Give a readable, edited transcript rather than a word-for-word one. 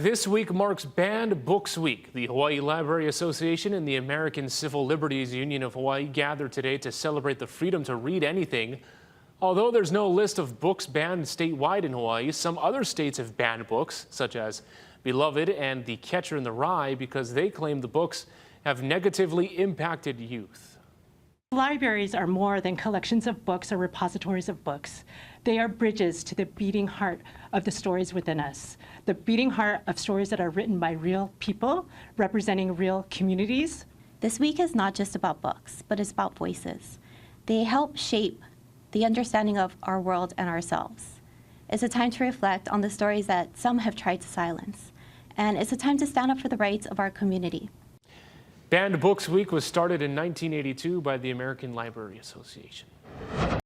This week marks Banned Books Week. The Hawaii Library Association and the American Civil Liberties Union of Hawaii gathered today to celebrate the freedom to read anything. Although there's no list of books banned statewide in Hawaii, some other states have banned books, such as Beloved and The Catcher in the Rye, because they claim the books have negatively impacted youth. Libraries are more than collections of books or repositories of books. They are bridges to the beating heart of the stories within us, the beating heart of stories that are written by real people, representing real communities. This week is not just about books, but it's about voices. They help shape the understanding of our world and ourselves. It's a time to reflect on the stories that some have tried to silence. And it's a time to stand up for the rights of our community. Banned Books Week was started in 1982 by the American Library Association.